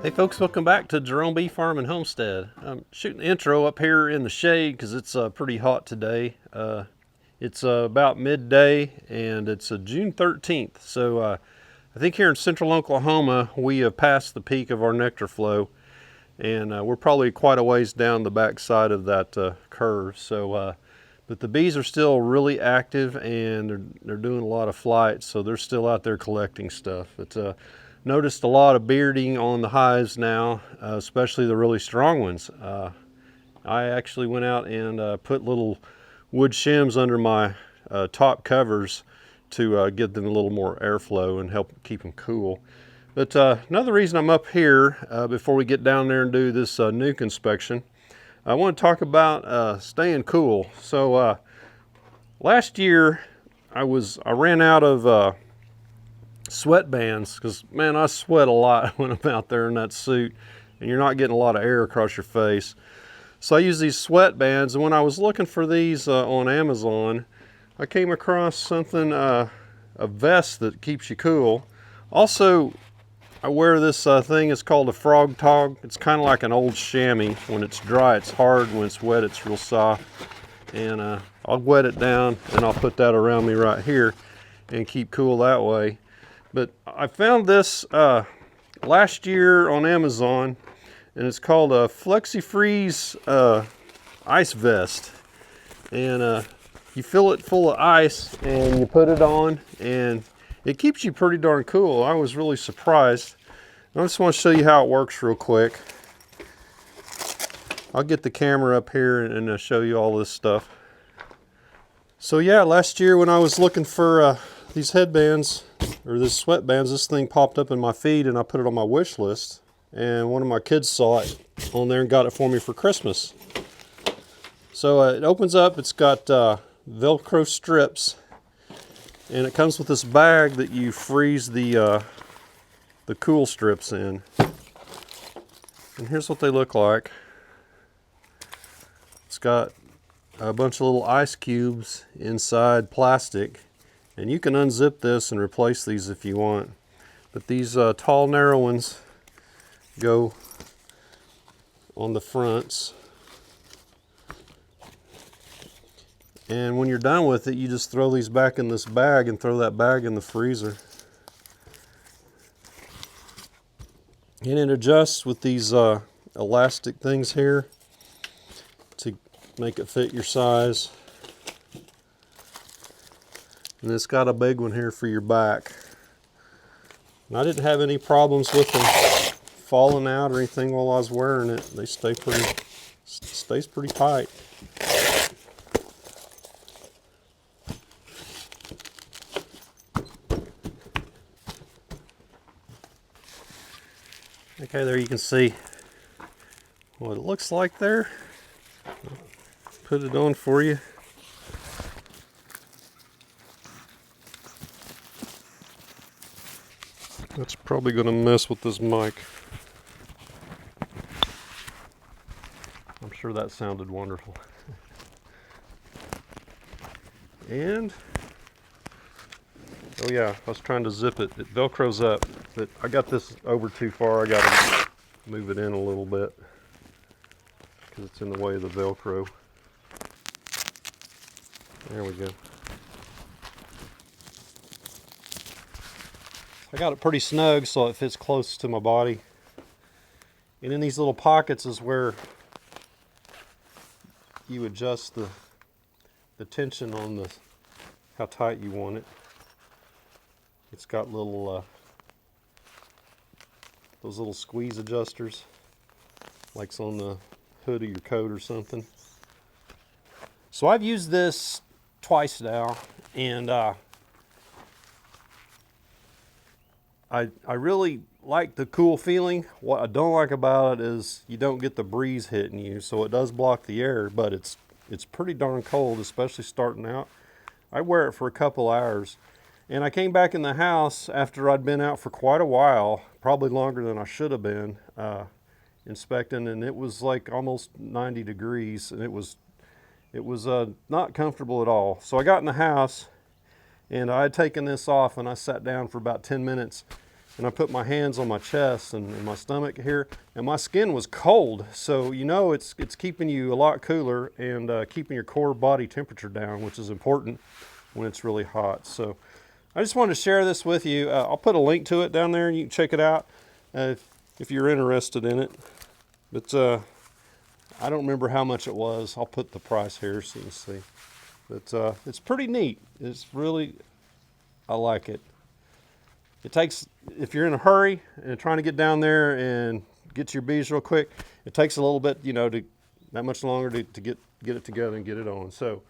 Hey folks, welcome back to Jerome Bee Farm and Homestead. I'm shooting the intro up here in the shade because it's pretty hot today. It's about midday and it's June 13th. So I think here in central Oklahoma we have passed the peak of our nectar flow, and we're probably quite a ways down the back side of that curve. So, but the bees are still really active and they're doing a lot of flights, so they're still out there collecting stuff. It's noticed a lot of bearding on the hives now, especially the really strong ones. I actually went out and put little wood shims under my top covers to give them a little more airflow and help keep them cool. But another reason I'm up here before we get down there and do this nuke inspection, I want to talk about staying cool. So last year I ran out of sweatbands because, man, I sweat a lot when I'm out there in that suit and you're not getting a lot of air across your face. So I use these sweatbands, and when I was looking for these on Amazon, I came across something, a vest that keeps you cool. Also, I wear this thing, it's called a frog tog. It's kind of like an old chamois. When it's dry it's hard, when it's wet it's real soft. And I'll wet it down and I'll put that around me right here and keep cool that way. But I found this last year on Amazon, and it's called a flexifreeze ice vest. And you fill it full of ice and you put it on, and it keeps you pretty darn cool. I was really surprised. I just want to show you how it works real quick. I'll get the camera up here and show you all this stuff. So yeah, last year when I was looking for these headbands, or this sweatbands, this thing popped up in my feed and I put it on my wish list, and one of my kids saw it on there and got it for me for Christmas. So it opens up, it's got Velcro strips, and it comes with this bag that you freeze the cool strips in. And here's what they look like. It's got a bunch of little ice cubes inside plastic, and you can unzip this and replace these if you want. But these tall, narrow ones go on the fronts. And when you're done with it, you just throw these back in this bag and throw that bag in the freezer. And it adjusts with these elastic things here to make it fit your size. And it's got a big one here for your back. And I didn't have any problems with them falling out or anything while I was wearing it. They stays pretty tight. Okay, there you can see what it looks like there. Put it on for you. That's probably going to mess with this mic. I'm sure that sounded wonderful. And, oh yeah, I was trying to zip it. It Velcros up, but I got this over too far. I got to move it in a little bit because it's in the way of the Velcro. There we go. I got it pretty snug so it fits close to my body. And in these little pockets is where you adjust the tension on how tight you want it. It's got little those little squeeze adjusters, like it's on the hood of your coat or something. So I've used this twice now, and I really like the cool feeling. What I don't like about it is you don't get the breeze hitting you, so it does block the air, but it's pretty darn cold, especially starting out. I wear it for a couple hours, and I came back in the house after I'd been out for quite a while, probably longer than I should have been, inspecting, and it was like almost 90 degrees, and it was not comfortable at all. So I got in the house, and I had taken this off, and I sat down for about 10 minutes and I put my hands on my chest and my stomach here, and my skin was cold. So you know it's keeping you a lot cooler and keeping your core body temperature down, which is important when it's really hot. So I just wanted to share this with you. I'll put a link to it down there and you can check it out if you're interested in it. But I don't remember how much it was. I'll put the price here so you can see. But it's pretty neat. It's really, I like it. It takes, if you're in a hurry and trying to get down there and get to your bees real quick, it takes a little bit, you know, that much longer to get it together and get it on. So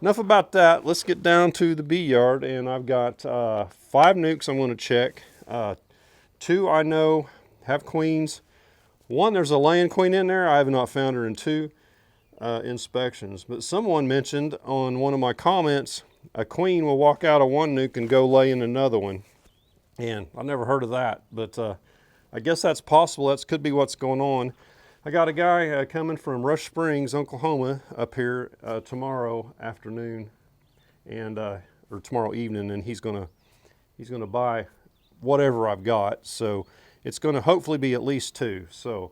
enough about that. Let's get down to the bee yard, and I've got 5 nukes I'm going to check. 2 I know have queens. 1, there's a laying queen in there. I have not found her in 2 inspections. But someone mentioned on one of my comments, a queen will walk out of one nuke and go lay in another one. And I never heard of that, but I guess that's possible. That could be what's going on. I got a guy coming from Rush Springs, Oklahoma, up here tomorrow afternoon, and or tomorrow evening, and he's gonna buy whatever I've got. So it's gonna hopefully be at least 2. So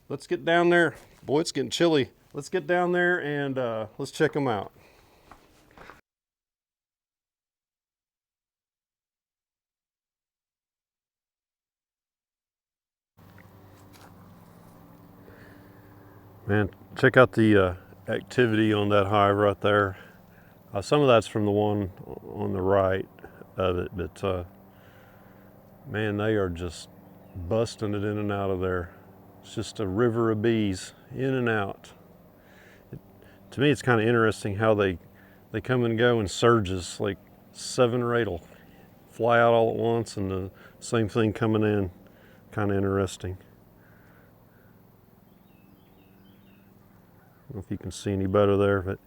let's get down there. Boy, it's getting chilly. Let's get down there and let's check them out. Man, check out the activity on that hive right there. Some of that's from the one on the right of it, but man, they are just busting it in and out of there. It's just a river of bees in and out. To me, it's kind of interesting how they come and go in surges, like 7 or 8 will fly out all at once, and the same thing coming in. Kind of interesting. I don't know if you can see any better there, but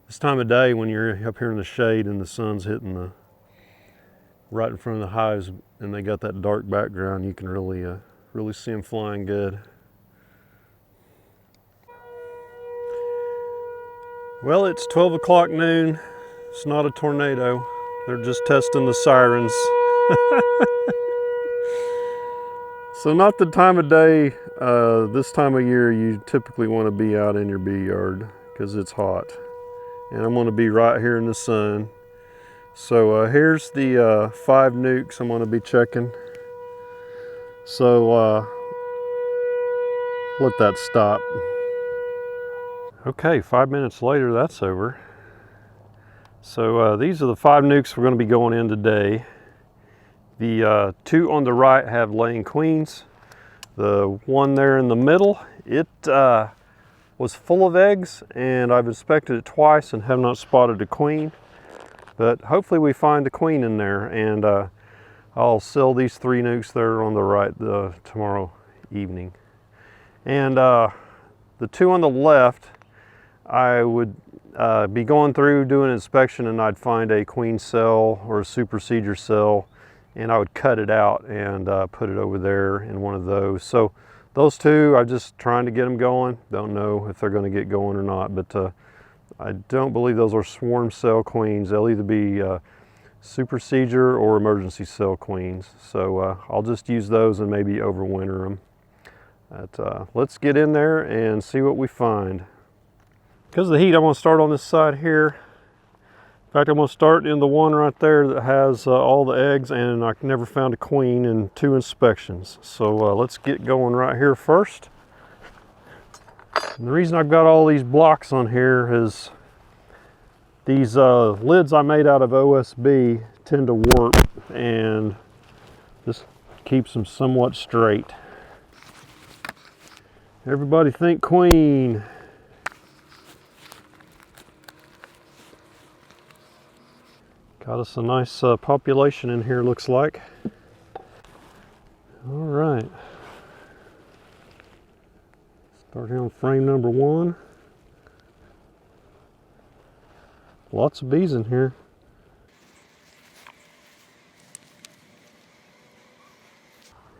this time of day when you're up here in the shade and the sun's hitting right in front of the hives and they got that dark background, you can really see them flying good. Well, it's 12 o'clock noon. It's not a tornado. They're just testing the sirens. So not the time of day, this time of year you typically want to be out in your bee yard because it's hot. And I'm going to be right here in the sun. So here's the 5 nukes I'm going to be checking. So let that stop. Okay, 5 minutes later, that's over. So these are the 5 nukes we're going to be going in today. The 2 on the right have laying queens. The one there in the middle, it was full of eggs, and I've inspected it twice and have not spotted a queen. But hopefully we find the queen in there, and I'll sell these 3 nukes there on the right tomorrow evening. And the 2 on the left, I would be going through doing an inspection, and I'd find a queen cell or a supersedure cell, and I would cut it out and put it over there in one of those. So those 2, I'm just trying to get them going. Don't know if they're going to get going or not, but I don't believe those are swarm cell queens. They'll either be supersedure or emergency cell queens. So I'll just use those and maybe overwinter them. But let's get in there and see what we find. Because of the heat, I'm going to start on this side here. In fact, I'm going to start in the one right there that has all the eggs, and I never found a queen in 2 inspections. So let's get going right here first. And the reason I've got all these blocks on here is these lids I made out of OSB tend to warp, and this keeps them somewhat straight. Everybody think queen. Got us a nice population in here, looks like. All right. Start here on frame number 1. Lots of bees in here.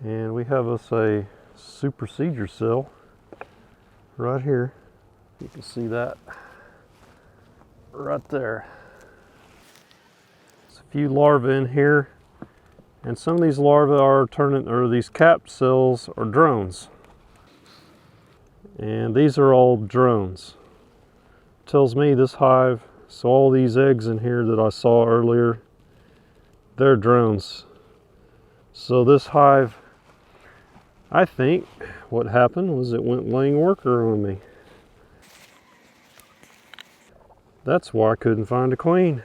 And we have us a supersedure cell right here. You can see that right there. Few larvae in here, And some of these larvae are turning, or these capped cells are drones. And these are all drones. Tells me this hive, so all these eggs in here that I saw earlier, they're drones. So this hive, I think what happened was it went laying worker on me. That's why I couldn't find a queen.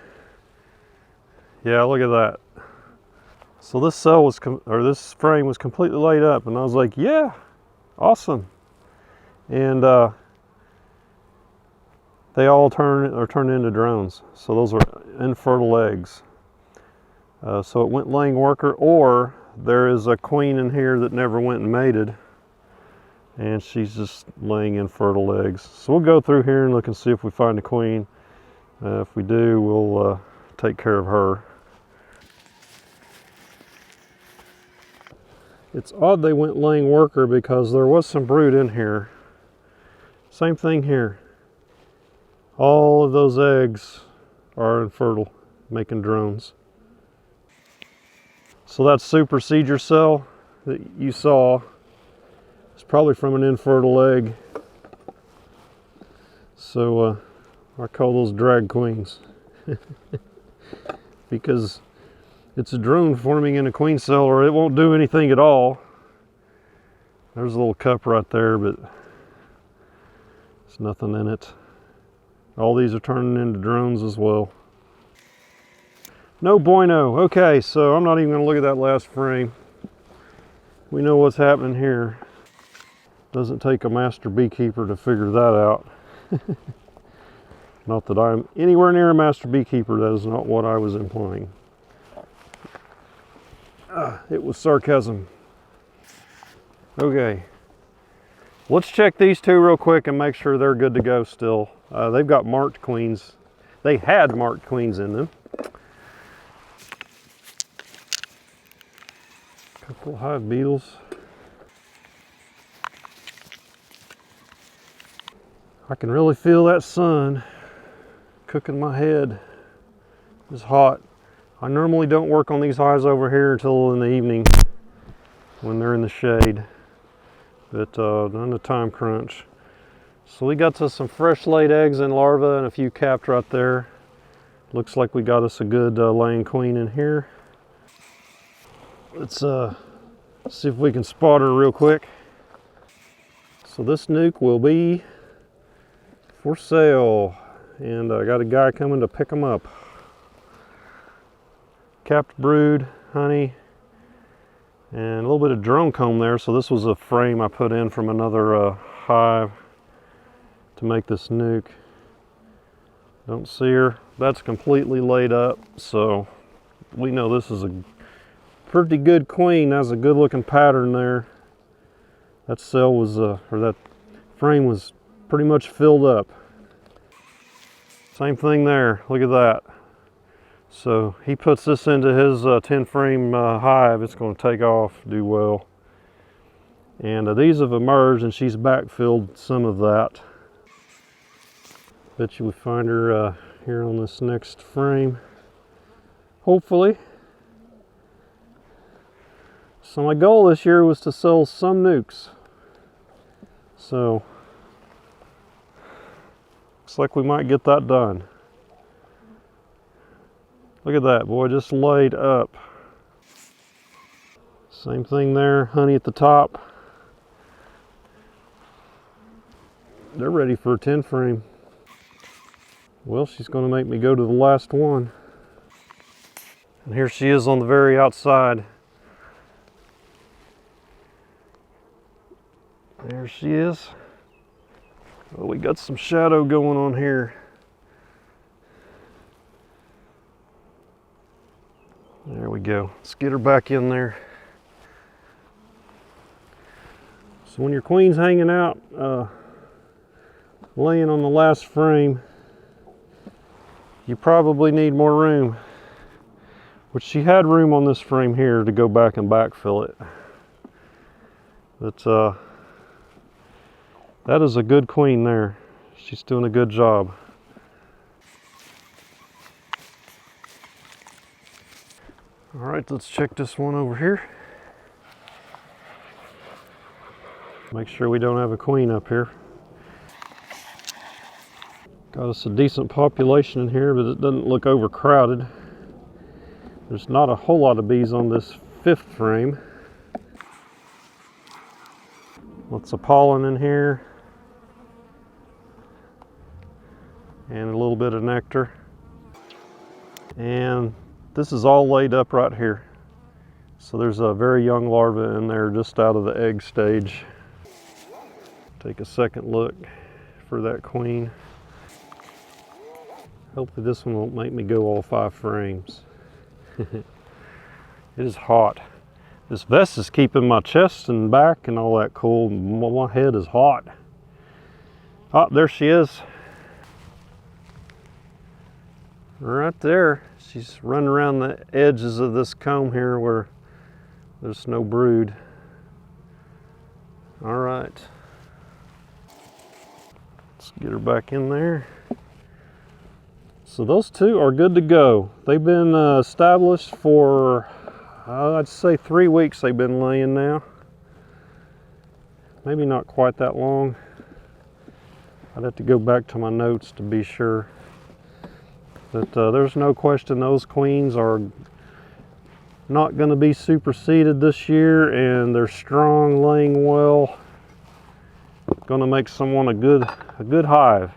Yeah, look at that. So this cell was, this frame was completely laid up, and I was like, yeah, awesome. And they all are turned into drones. So those are infertile eggs. So it went laying worker, or there is a queen in here that never went and mated, and she's just laying infertile eggs. So we'll go through here and look and see if we find a queen. If we do, we'll take care of her. It's odd they went laying worker because there was some brood in here. Same thing here. All of those eggs are infertile, making drones. So that supersedure cell that you saw is probably from an infertile egg. So I call those drag queens because it's a drone forming in a queen cell, or it won't do anything at all. There's a little cup right there, but there's nothing in it. All these are turning into drones as well. No bueno. Okay, so I'm not even going to look at that last frame. We know what's happening here. Doesn't take a master beekeeper to figure that out. Not that I'm anywhere near a master beekeeper. That is not what I was implying. It was sarcasm. Okay, let's check these two real quick and make sure they're good to go still. They've got marked queens. They had marked queens in them. Couple of hive beetles. I can really feel that sun cooking my head. It's hot. I normally don't work on these hives over here until in the evening when they're in the shade, but on the time crunch. So we got to some fresh laid eggs and larvae and a few capped right there. Looks like we got us a good laying queen in here. Let's see if we can spot her real quick. So this nuke will be for sale, and I got a guy coming to pick them up. Capped brood, honey, and a little bit of drone comb there. So this was a frame I put in from another hive to make this nuke. Don't see her. That's completely laid up, so we know this is a pretty good queen. That's a good looking pattern there. That cell was, or that frame was pretty much filled up. Same thing there, look at that. So he puts this into his 10 frame hive, it's going to take off, do well. And these have emerged, and she's backfilled some of that. Bet you we find her here on this next frame, hopefully. So my goal this year was to sell some nukes. So looks like we might get that done. Look at that, boy, just laid up. Same thing there, honey at the top. They're ready for a 10 frame. Well, she's going to make me go to the last one. And here she is on the very outside. There she is. Well, we got some shadow going on here. There we go. Let's get her back in there. So when your queen's hanging out, laying on the last frame, you probably need more room. Which she had room on this frame here to go back and backfill it. But that is a good queen there. She's doing a good job. All right, let's check this one over here. Make sure we don't have a queen up here. Got us a decent population in here, but it doesn't look overcrowded. There's not a whole lot of bees on this 5th frame. Lots of pollen in here. And a little bit of nectar. And this is all laid up right here. So there's a very young larva in there just out of the egg stage. Take a second look for that queen. Hopefully this one won't make me go all 5 frames. It is hot. This vest is keeping my chest and back and all that cool. My head is hot. Oh, there she is. Right there. She's running around the edges of this comb here where there's no brood. All right. Let's get her back in there. So those 2 are good to go. They've been established for, I'd say 3 weeks they've been laying now. Maybe not quite that long. I'd have to go back to my notes to be sure. But there's no question those queens are not going to be superseded this year, and they're strong, laying well. Going to make someone a good hive,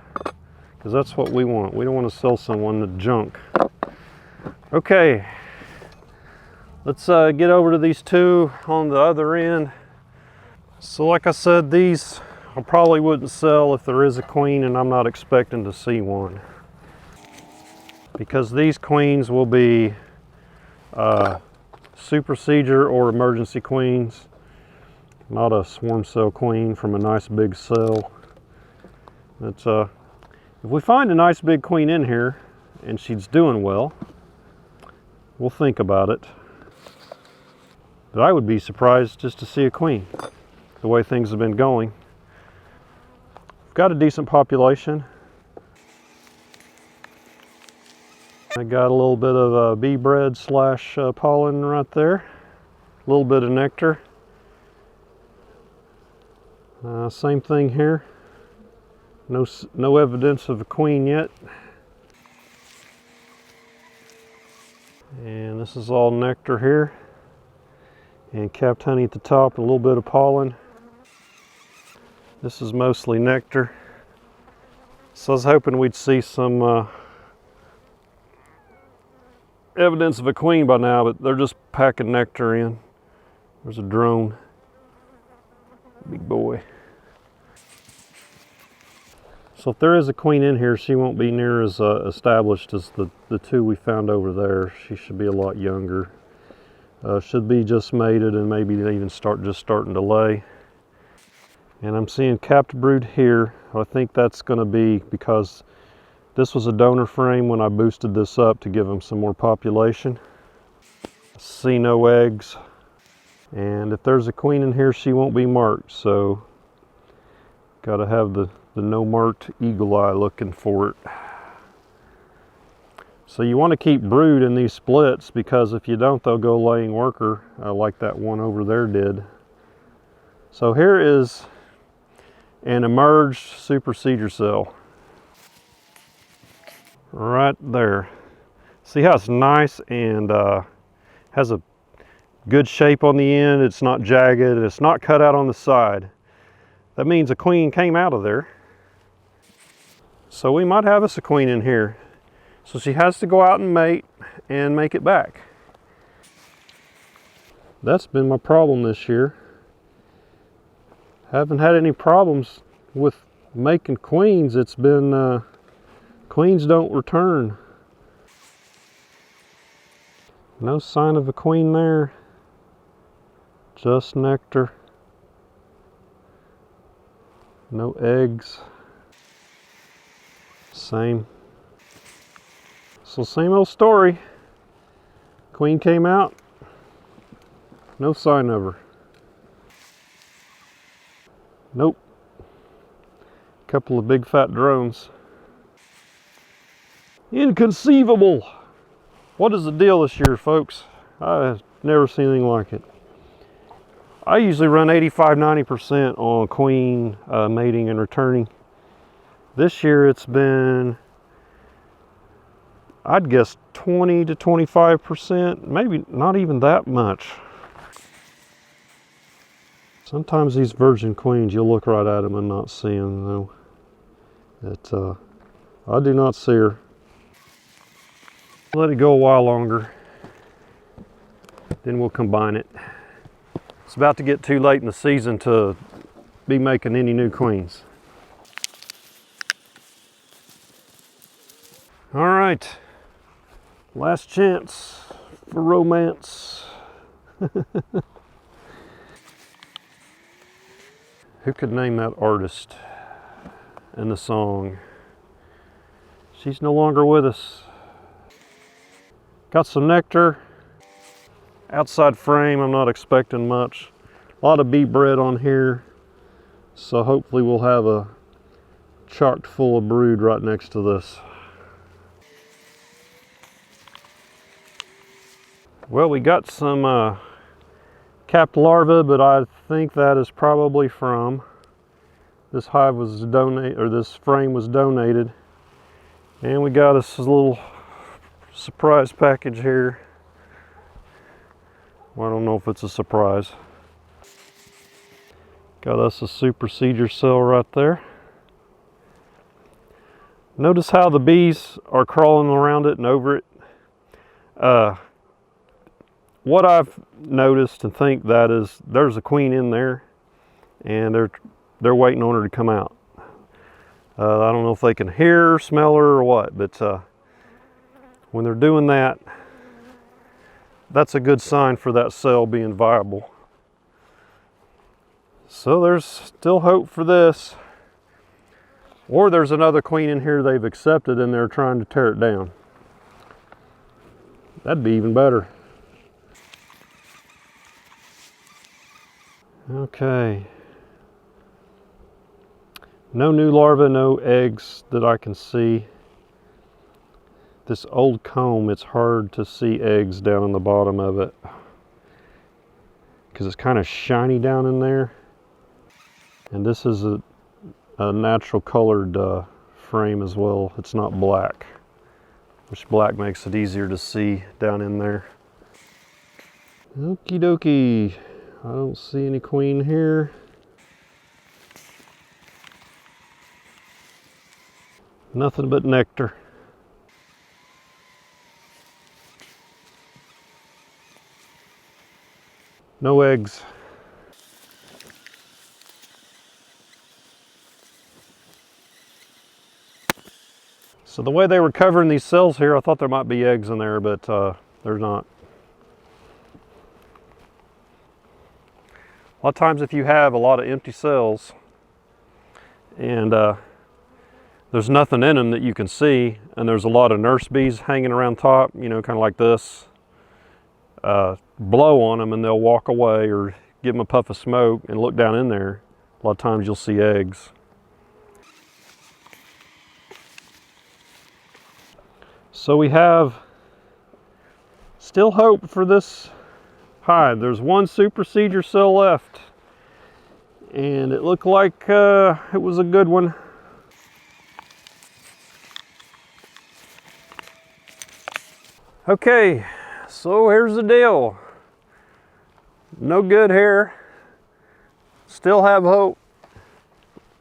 because that's what we want. We don't want to sell someone the junk. Okay, let's get over to these 2 on the other end. So like I said, these I probably wouldn't sell if there is a queen, and I'm not expecting to see one, because these queens will be supersedure or emergency queens, not a swarm cell queen from a nice big cell. It's if we find a nice big queen in here and she's doing well, we'll think about it. But I would be surprised just to see a queen, the way things have been going. We've got a decent population. I got a little bit of bee bread slash pollen right there. A little bit of nectar. Same thing here. No evidence of a queen yet. And this is all nectar here. And capped honey at the top, a little bit of pollen. This is mostly nectar. So I was hoping we'd see some evidence of a queen by now, but they're just packing nectar in. There's a drone. Big boy. So if there is a queen in here, she won't be near as established as the 2 we found over there. She should be a lot younger. Should be just mated and maybe even starting to lay. And I'm seeing capped brood here. I think that's going to be because this was a donor frame when I boosted this up to give them some more population. See no eggs. And if there's a queen in here, she won't be marked. So got to have the no marked eagle eye looking for it. So you want to keep brood in these splits, because if you don't, they'll go laying worker like that one over there did. So here is an emerged supersedure cell. Right there. See how it's nice and has a good shape on the end. It's not jagged, it's not cut out on the side. That means a queen came out of there. So we might have us a queen in here. So she has to go out and mate and make it back. That's been my problem this year. Haven't had any problems with making queens. It's been queens don't return. No sign of a queen there. Just nectar. No eggs. Same. So same old story. Queen came out. No sign of her. Nope. Couple of big fat drones. Inconceivable. What is the deal this year, folks? I've never seen anything like it. I usually run 85–90% on queen mating and returning. This year it's been, I'd guess 20 to 25%, maybe not even that much. Sometimes these virgin queens, you'll look right at them and not see them though. I do not see her. Let it go a while longer, then we'll combine it. It's about to get too late in the season to be making any new queens. All right, last chance for romance. Who could name that artist in the song? She's no longer with us. Got some nectar. Outside frame, I'm not expecting much. A lot of bee bread on here, so hopefully we'll have a chock full of brood right next to this. Well, we got some capped larvae, but I think that is probably from this hive was donated, or this frame was donated, and we got us a little surprise package here. Well, I don't know if it's a surprise. Got us a supersedure cell right there. Notice how the bees are crawling around it and over it. What I've noticed and think that is there's a queen in there, and they're waiting on her to come out. I don't know if they can hear, smell her, or what, but when they're doing that, that's a good sign for that cell being viable. So there's still hope for this. Or there's another queen in here they've accepted and they're trying to tear it down. That'd be even better. Okay. No new larvae, no eggs that I can see. This old comb, it's hard to see eggs down in the bottom of it because it's kind of shiny down in there. And this is a natural colored frame as well. It's not black, which black makes it easier to see down in there. Okie dokie. I don't see any queen here. Nothing but nectar. No eggs. So the way they were covering these cells here, I thought there might be eggs in there, but there's not. A lot of times if you have a lot of empty cells and there's nothing in them that you can see, and there's a lot of nurse bees hanging around top, you know, kind of like this, blow on them and they'll walk away, or give them a puff of smoke and look down in there. A lot of times you'll see eggs. So we have still hope for this hive. There's one supersedure cell left, and it looked like it was a good one. Okay, so here's the deal. No good here. Still have hope.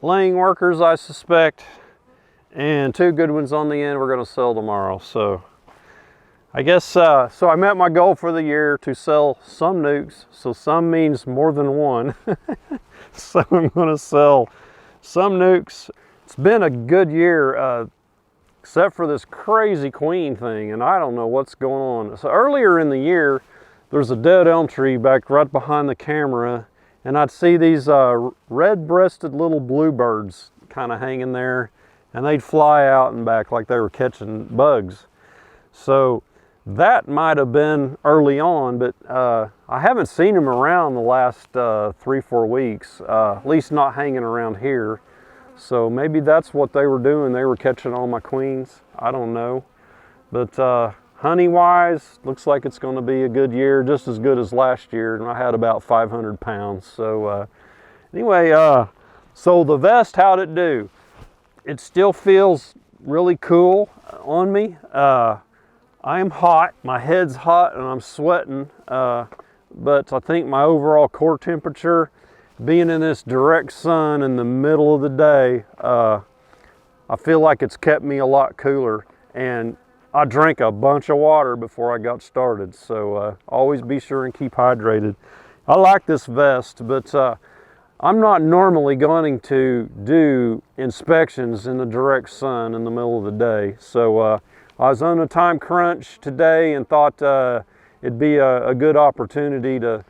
Laying workers, I suspect, and two good ones on the end we're going to sell tomorrow. So I guess, so I met my goal for the year to sell some nukes. So some means more than one. So I'm going to sell some nukes. It's been a good year, except for this crazy queen thing, and I don't know what's going on. So earlier in the year, there's a dead elm tree back right behind the camera, and I'd see these red-breasted little bluebirds kind of hanging there, and they'd fly out and back like they were catching bugs. So that might have been early on, but I haven't seen them around the last 3-4 weeks, at least not hanging around here. So maybe that's what they were doing. They were catching all my queens. I don't know. But honey wise, looks like it's going to be a good year, just as good as last year, and I had about 500 pounds. So anyway, so the vest, how'd it do? It still feels really cool on me. I am hot, my head's hot and I'm sweating, but I think my overall core temperature, being in this direct sun in the middle of the day, I feel like it's kept me a lot cooler. And I drank a bunch of water before I got started, so always be sure and keep hydrated. I like this vest, but I'm not normally going to do inspections in the direct sun in the middle of the day. So I was on a time crunch today and thought it'd be a good opportunity to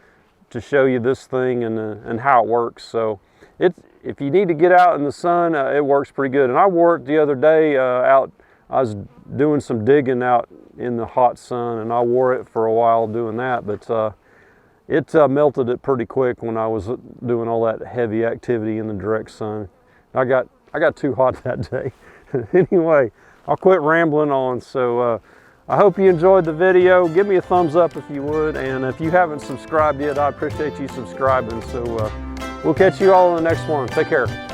show you this thing and how it works. So if you need to get out in the sun, it works pretty good. And I wore it the other day out. I was doing some digging out in the hot sun, and I wore it for a while doing that, but it melted it pretty quick when I was doing all that heavy activity in the direct sun. I got too hot that day. Anyway, I'll quit rambling on. So I hope you enjoyed the video. Give me a thumbs up if you would, and if you haven't subscribed yet, I appreciate you subscribing. So we'll catch you all in the next one. Take care.